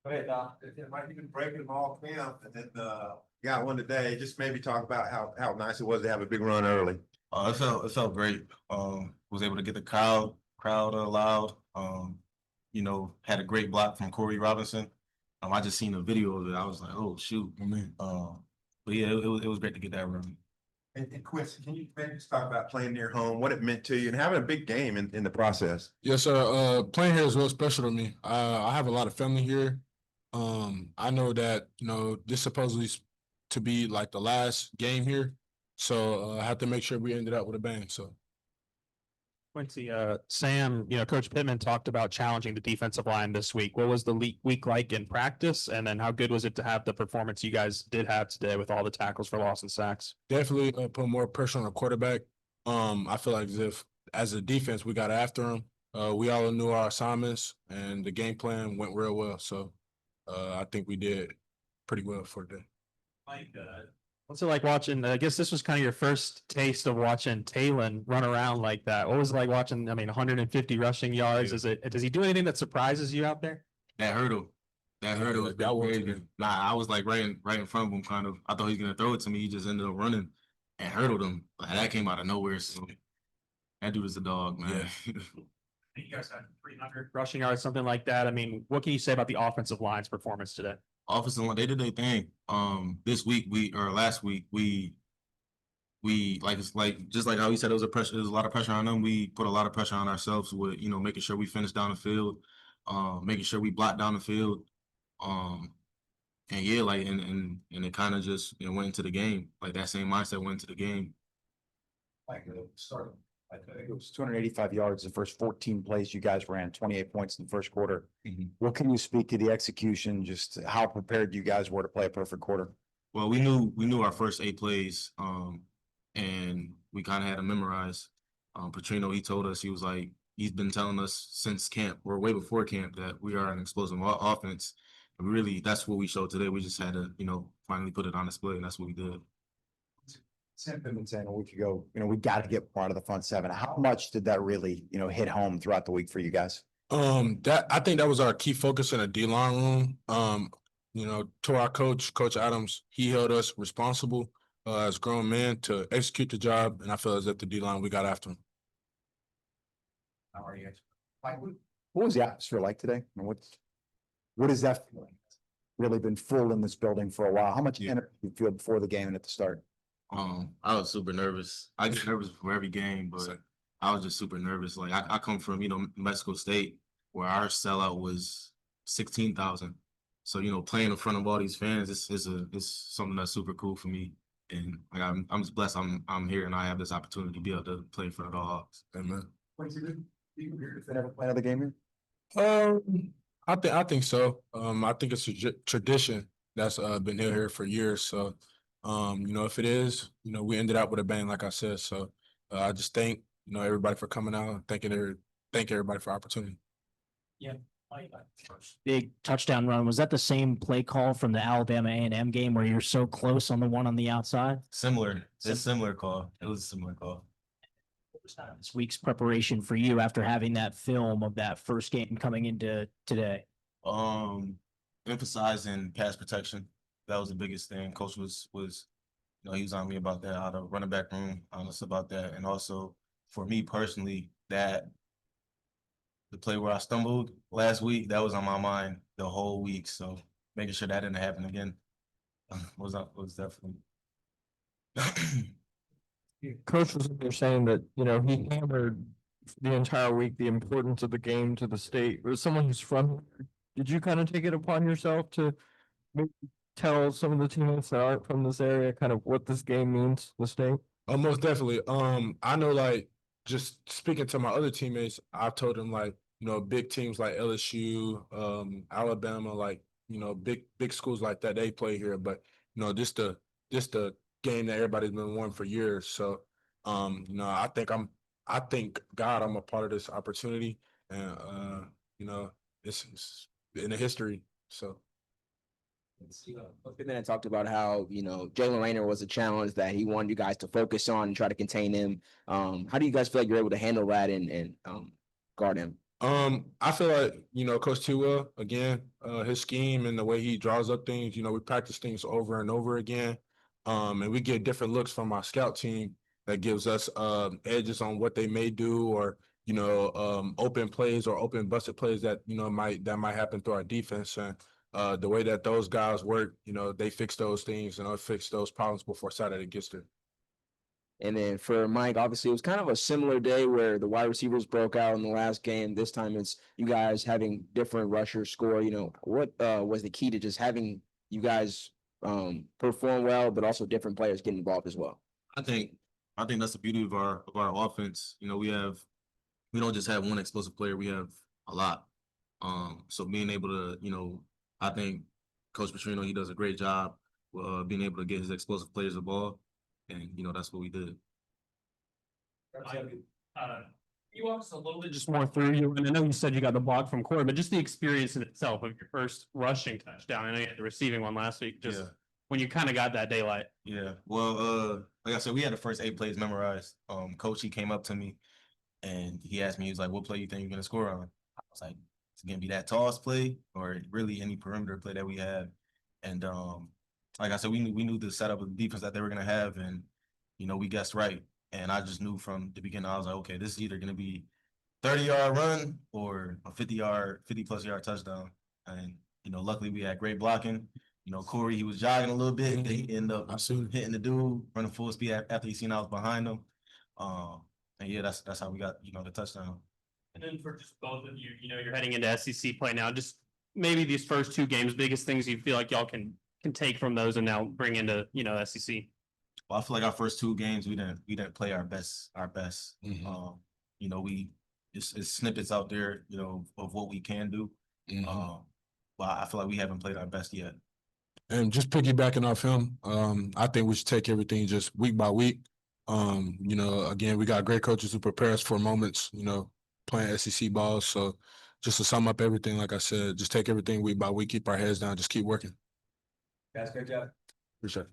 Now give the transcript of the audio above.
Go ahead, Doc. It might even break them all camp and then got one today. Just maybe talk about how nice it was to have a big run early. It felt great. Was able to get the crowd loud. Had a great block from Corey Robinson. I just seen a video of it. I was like, oh shoot. But yeah, it was great to get that run. And Quincy, can you maybe just talk about playing near home, what it meant to you, and having a big game in the process? Yes, sir. Playing here is real special to me. I have a lot of family here. I know that this supposedly to be like the last game here, so I have to make sure we ended up with a bang. So. Quincy, Sam, Coach Pittman talked about challenging the defensive line this week. What was the week like in practice? And then how good was it to have the performance you guys did have today with all the tackles for loss and sacks? Definitely put more pressure on the quarterback. I feel like as a defense, we got after him. We all knew our assignments and the game plan went real well. So I think we did pretty well for today. What's it like watching? I guess this was kind of your first taste of watching Talon run around like that. What was it like watching? 150 rushing yards. Does he do anything that surprises you out there? That hurdle was crazy. I was like right in front of him, kind of. I thought he was gonna throw it to me. He just ended up running and hurdled him. Like, that came out of nowhere. So that dude is a dog, man. Yeah. You guys had 300 rushing yards, something like that. What can you say about the offensive line's performance today? Offensive line, they did their thing. This week last week we just like how he said, there was a lot of pressure on them. We put a lot of pressure on ourselves with making sure we finish down the field, making sure we block down the field, and yeah, and it kind of just went into the game. Like that same mindset went into the game. I think it was 285 yards the first 14 plays you guys ran, 28 points in the first quarter. Mm-hmm. What can you speak to the execution, just how prepared you guys were to play a perfect quarter? Well, we knew our first 8 plays, and we kind of had to memorize. Petrino, he told us, he was like, he's been telling us since camp or way before camp that we are an explosive offense. And really, that's what we showed today. We just had to, finally put it on display, and that's what we did. Sam Pittman saying a week ago, we got to get part of the front seven. How much did that really, hit home throughout the week for you guys? I think that was our key focus in the D-line room. To our Coach Adams, he held us responsible as grown men to execute the job, and I feel as if the D-line, we got after him. How are you guys? What was the atmosphere like today? What is that feeling? Really been full in this building for a while. How much energy do you feel before the game and at the start? I was super nervous. I get nervous before every game, but I was just super nervous. Like I come from, Mexico State, where our sellout was 16,000. So, playing in front of all these fans, it's something that's super cool for me. And like I'm just blessed I'm here and I have this opportunity to be able to play in front of the Hawks. Amen. Ever play another game here? I think so. I think it's a tradition that's been here for years. So if it is, we ended up with a bang, like I said. So I just thank, everybody for coming out. Thank everybody for opportunity. Yeah. Big touchdown run. Was that the same play call from the Alabama A&M game where you're so close on the one on the outside? Similar. It's a similar call. It was a similar call. What was this week's preparation for you after having that film of that first game coming into today? Emphasizing pass protection. That was the biggest thing. Coach was he was on me about that, out of running back room, honest about that. And also for me personally, that the play where I stumbled last week, that was on my mind the whole week. So making sure that didn't happen again was definitely. Coach was there saying that, he hammered the entire week the importance of the game to the state. As someone who's from here, did you kind of take it upon yourself to maybe tell some of the teammates that aren't from this area kind of what this game means to the state? Most definitely. I know, just speaking to my other teammates, I've told them, big teams like LSU, Alabama, big schools like that, they play here. But, this the game that everybody's been wanting for years. So, I thank God I'm a part of this opportunity, and it's in the history. So. Pittman talked about how, Jalen Raynor was a challenge that he wanted you guys to focus on and try to contain him. How do you guys feel like you're able to handle that and guard him? I feel like, Coach Tua, again, his scheme and the way he draws up things, we practice things over and over again. And we get different looks from our scout team that gives us edges on what they may do, or, open plays or open busted plays that, might happen through our defense. And the way that those guys work, they fix those things and fix those problems before Saturday gets there. And then for Mike, obviously, it was kind of a similar day where the wide receivers broke out in the last game. This time it's you guys having different rushers score. What was the key to just having you guys perform well, but also different players getting involved as well? I think that's the beauty of our offense. We don't just have one explosive player, we have a lot. So being able to, I think Coach Petrino, he does a great job being able to get his explosive players the ball. And, that's what we did. You walk us a little bit just more through you, and I know you said you got the block from Corey, but just the experience in itself of your first rushing touchdown. I know you had the receiving one last week. Just when you kind of got that daylight. Yeah. Well, like I said, we had the first 8 plays memorized. Coach, he came up to me and he asked me, he was like, "What play you think you're gonna score on?" I was like, "It's gonna be that toss play or really any perimeter play that we have." And like I said, we knew the setup of the defense that they were gonna have, and we guessed right. And I just knew from the beginning, I was like, okay, this is either gonna be 30-yard run or a 50+ yard touchdown. And luckily we had great blocking. Corey, he was jogging a little bit. He ended up hitting the dude, running full speed after he seen I was behind him. And yeah, that's how we got the touchdown. And then for just both of you, you're heading into SEC play now. Just maybe these first 2 games, biggest things you feel like y'all can take from those and now bring into SEC. Well, I feel like our first 2 games we didn't play our best. Mhm. We it's snippets out there, of what we can do. But I feel like we haven't played our best yet. And just piggybacking off him, I think we should take everything just week by week. Again, we got great coaches who prepare us for moments, playing SEC ball. So just to sum up everything, like I said, just take everything week by week, keep our heads down, just keep working. Guys, good job. Appreciate it.